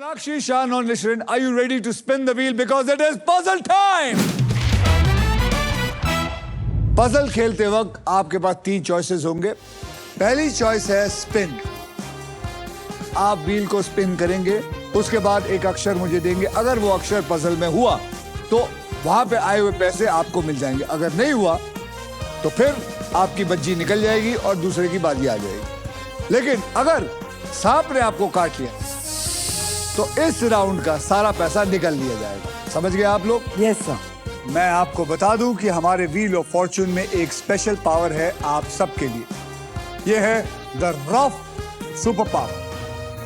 Sonakshi, Shan और Nishrin, are you ready to spin the wheel because it is puzzle time? Puzzle खेलते वक्त आपके पास 3 choices होंगे। पहली चॉइस है स्पिन। आप व्हील को स्पिन करेंगे, उसके बाद एक अक्षर मुझे देंगे। अगर वो अक्षर पजल में हुआ तो वहां पे आए हुए पैसे आपको मिल जाएंगे। अगर नहीं हुआ तो फिर आपकी बज्जी निकल जाएगी और दूसरे की बाजी आ जाएगी। लेकिन अगर सांप ने आपको काट लिया तो इस राउंड का सारा पैसा निकल लिया जाएगा। समझ गए आप लोग? Yes sir. मैं आपको बता दूं कि हमारे व्हील ऑफ फॉर्चून में एक स्पेशल पावर है आप सबके लिए। यह है द रॉफ सुपर पावर।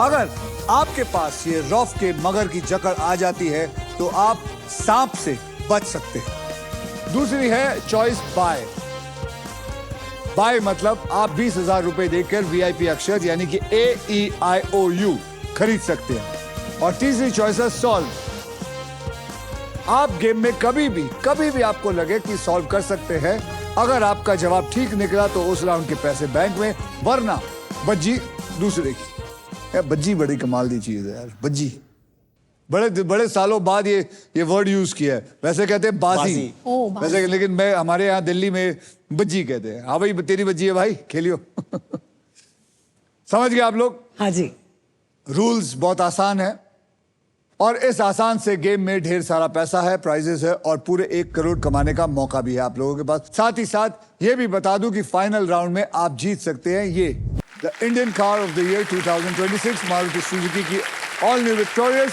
अगर आपके पास ये रॉफ के मगर की जकड़ आ जाती है तो आप सांप से बच सकते हैं। दूसरी है चॉइस बाय। बाय मतलब आप 20,000 रुपए देकर वीआईपी अक्षर यानी कि AEIOU खरीद सकते हैं। और तीसरी चॉइस है सॉल्व। आप गेम में कभी भी आपको लगे कि सॉल्व कर सकते हैं। अगर आपका जवाब ठीक निकला तो उस राउंड के पैसे बैंक में, वरना बज्जी दूसरे की। यार बज्जी बड़ी कमाल की चीज है यार। बज्जी बड़े सालों बाद ये वर्ड यूज किया है। वैसे कहते हैं बाजी। वैसे लेकिन मैं हमारे यहाँ दिल्ली में बज्जी कहते हैं। हाँ भाई तेरी बज्जी है भाई, खेलियो। समझ गए आप लोग? हाँ जी। रूल्स बहुत आसान है और इस आसान से गेम में ढेर सारा पैसा है, प्राइजेस है और पूरे 1 करोड़ कमाने का मौका भी है आप लोगों के पास। साथ ही साथ ये भी बता दूं कि फाइनल राउंड में आप जीत सकते हैं ये the Indian car of the year 2026 Maruti Suzuki की all new Victoris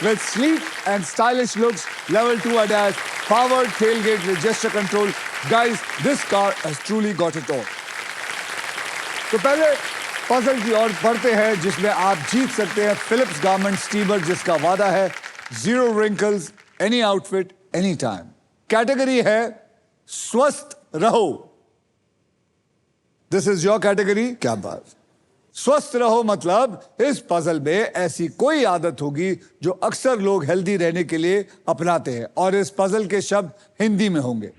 with sleek and stylish looks, level 2 ADAS, powered tailgate with gesture control. Guys, this car has truly got it all. तो पहले puzzle की ओर बढ़ते हैं जिसमें आप जीत सकते हैं फिलिप्स गारमेंट स्टीमर जिसका वादा है 0 wrinkles, any outfit, any time. Category है स्वस्थ रहो। This is your category. क्या बात। स्वस्थ रहो मतलब इस पजल में ऐसी कोई आदत होगी जो अक्सर लोग हेल्दी रहने के लिए अपनाते हैं और इस पजल के शब्द हिंदी में होंगे।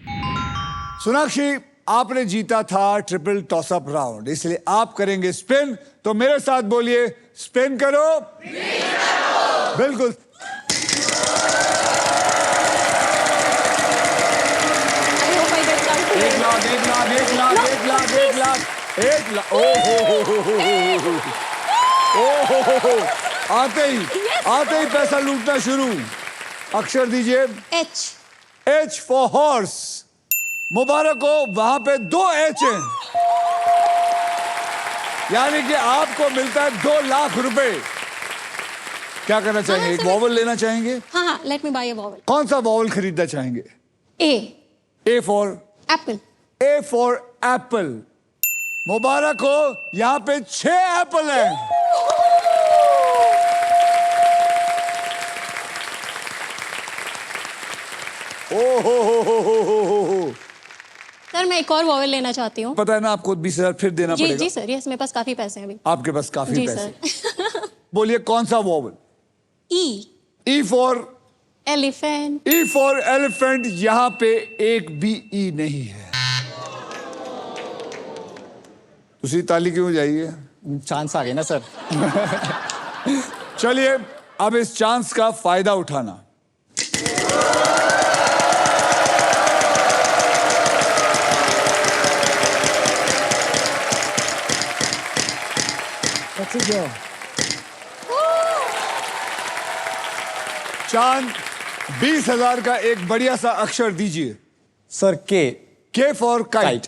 सोनाक्षी, आपने जीता था ट्रिपल टॉसअप राउंड, इसलिए आप करेंगे स्पिन। तो मेरे साथ बोलिए, स्पिन करो। बिल्कुल। एक लाख। ओ आते ही पैसा लूटना शुरू। अक्षर दीजिए। H for horse. मुबारक हो, वहां पे 2 H हैं, यानी कि आपको मिलता है 2 लाख रुपए। क्या करना चाहेंगे? एक वॉवल लेना चाहेंगे? हाँ, let me buy a vowel. कौन सा वॉवल खरीदना चाहेंगे? A for apple. A for apple. मुबारक हो, यहाँ पे 6 एप्पल हैं। ओ सर मैं एक और वॉवल लेना चाहती हूँ। पता है ना आपको 20,000 फिर देना पड़ेगा। जी सर, यस, मेरे पास काफी पैसे हैं अभी। आपके पास काफी जी पैसे। सर। बोलिए कौन सा vowel? E for elephant. E for elephant. यहाँ पे एक भी E नहीं है। दूसरी ताली क्यों जाइए? चांस आ गए ना सर। चलिए अब इस चांस का फायदा उठाना। चांद 20,000 का एक बढ़िया सा अक्षर दीजिए। Sir K for kite.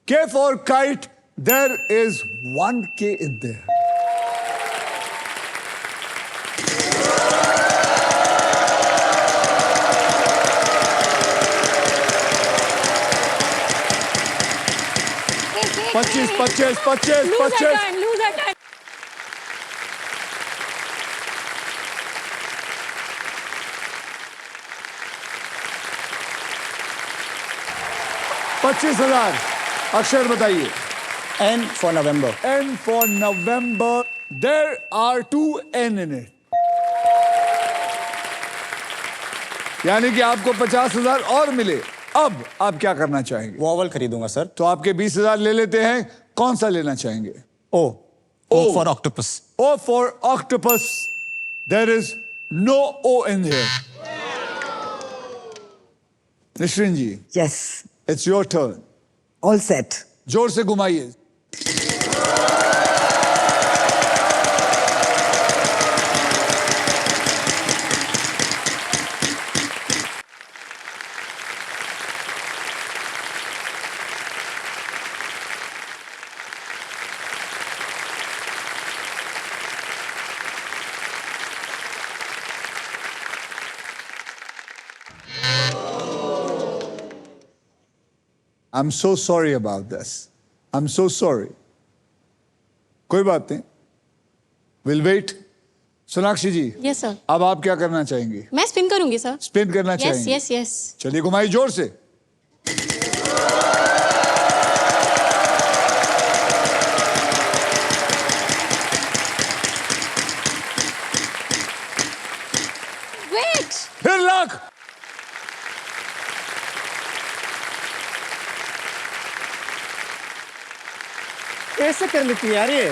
K for kite. There is 1 K in there. पच्चीस। 25,000। अक्षर बताइए। N for November. N for November. There are 2 N in it. यानी कि आपको 50,000 और मिले। अब आप क्या करना चाहेंगे? वॉवल खरीदूंगा सर। तो आपके 20,000 ले लेते हैं। कौन सा लेना चाहेंगे? O for octopus. O for octopus. There is no O in here. निश्रिन ji, Yes. it's your turn. All set. जोर से घुमाइए. I'm so sorry about this. I'm so sorry. कोई बात नहीं. We'll wait. सोनाक्षी जी, यस सर. अब आप क्या करना चाहेंगी? मैं स्पिन करूंगी सर. स्पिन करना यस चाहेंगी? Yes yes. चलिए घुमाइए जोर से. वेट. फिर लाख. कैसे कर लेती है यार ये?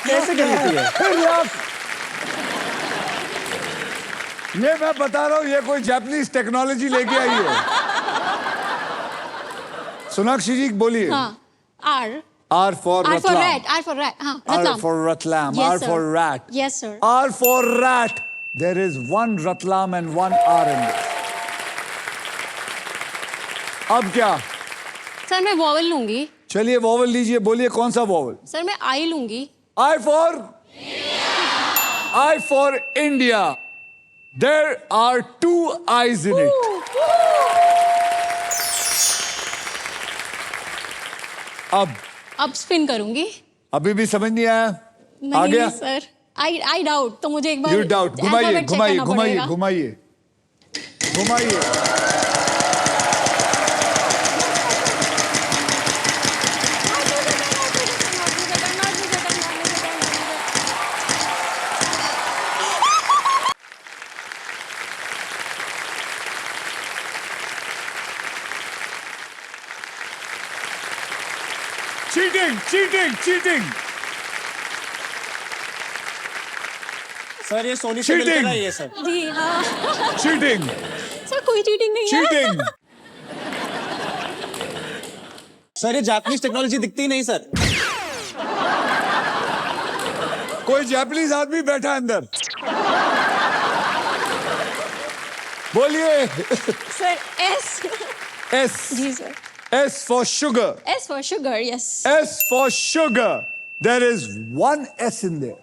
कैसे कर लेती है? फिर लाख. ये मैं बता रहा हूं, ये कोई जापानीज टेक्नोलॉजी लेके आई है. सोनाक्षी जी बोलिए. हाँ. R. R for R for Ratlam. Rat. R for rat. हाँ. R Ratlam. for Ratlam. Yes, R sir. for rat. Yes sir. R for rat. There is one Ratlam and one R in this. अब क्या? Sir मैं vowel लूंगी. चलिए vowel लीजिए. बोलिए कौन सा वॉवल? सर मैं आई लूंगी. I for India. There are two I's in it. अब स्पिन करूंगी. अभी भी समझ नहीं आया? आ नहीं गया? सर. I doubt. तो मुझे एक बार You doubt. घुमाइए alphabet check घुमाइए करना घुमाइए पड़ेगा. घुमाइए घुमाइए. Cheating, cheating, cheating. सर ये सोनी से मिलकर आई है सर. जी हाँ. Cheating, सर कोई चीटिंग नहीं है. cheating. सर ये जापानीज टेक्नोलॉजी दिखती ही नहीं सर. कोई जापानीज आदमी बैठा है अंदर. बोलिए. Sir S. S. जी सर. S for sugar. S for sugar. यस. S for sugar. There is one S in there.